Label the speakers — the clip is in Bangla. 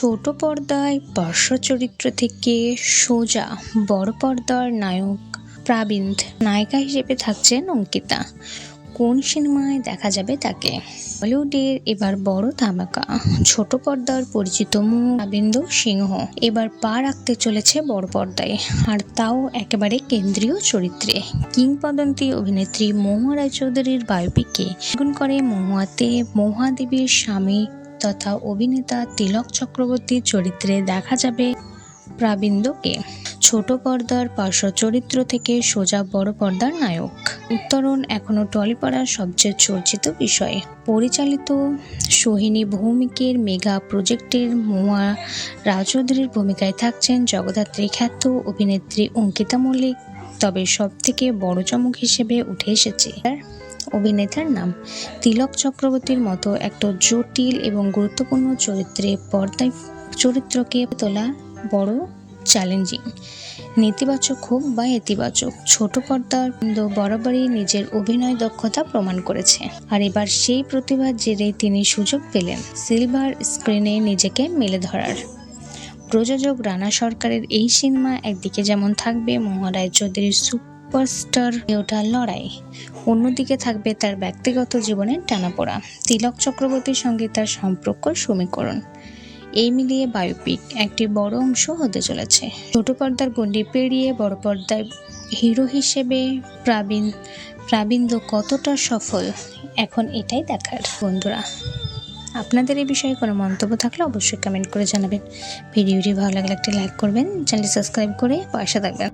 Speaker 1: ছোট পর্দায় পার্শ্ব চরিত্র থেকে সোজা বড় পর্দার নায়ক প্রাবিন্দ নায়িকা হিসেবে থাকছেন অঙ্কিতা। কোন সিনেমায় দেখা যাবে তাকে? বলিউডের এবার বড় ধামাকা। ছোট পর্দার পরিচিত মুখ প্রাবিন্দ সিংহ এবার পা রাখতে চলেছে বড় পর্দায়, আর তাও একেবারে কেন্দ্রীয় চরিত্রে। কিংবদন্তি অভিনেত্রী মহুয়া রায়চৌধুরীর বায়োপিকে অভিনয় করে মহুয়াতে মহুয়াদেবীর স্বামী তথা অভিনেতা তিলক চক্রবর্তীর চরিত্রে দেখা যাবে প্রাবিন্দকে। ছোট পর্দার পার্শ্ব চরিত্র থেকে সোজা বড় পর্দার নায়ক উত্তরণ এখনো টলিপাড়ার সবচেয়ে চর্চিত বিষয়। পরিচালিত সোহিনী ভৌমিকের মেগা প্রজেক্টের মহুয়া রায়চৌধুরীর ভূমিকায় থাকছেন জগদ্ধাত্রী খ্যাত অভিনেত্রী অঙ্কিতা মল্লিক। তবে সব থেকে বড় চমক হিসেবে উঠে এসেছে অভিনেতার নাম। তিলক চক্রবর্তীর মতো একটা জটিল এবং গুরুত্বপূর্ণ পর্দায় চরিত্রকে তোলা বড় চ্যালেঞ্জিং। নেতিবাচক হোক বা ইতিবাচক, ছোট পর্দার বরাবরই নিজের অভিনয় দক্ষতা প্রমাণ করেছে, আর এবার সেই প্রতিভার জেরে তিনি সুযোগ পেলেন সিলভার স্ক্রিনে নিজেকে মেলে ধরার। প্রযোজক রানা সরকারের এই সিনেমা একদিকে যেমন থাকবে মহুয়া রায়চৌধুরীর সুপারস্টার ওঠার লড়াই, অন্যদিকে থাকবে তার ব্যক্তিগত জীবনের টানাপোড়া, তিলক চক্রবর্তীর সঙ্গে তার সম্পর্ক সমীকরণ। এই মিলিয়ে বায়োপিক একটি বড় অংশ হতে চলেছে। ছোট পর্দার গণ্ডি পেরিয়ে বড় পর্দায় হিরো হিসেবে প্রাবিন্দ কতটা সফল, এখন এটাই দেখার। বন্ধুরা, আপনাদের এই বিষয়ে কোনো মন্তব্য থাকলে অবশ্যই কমেন্ট করে জানাবেন। ভিডিওটি ভালো লাগলে একটি লাইক করবেন, চ্যানেলটি সাবস্ক্রাইব করে পাশে থাকবেন।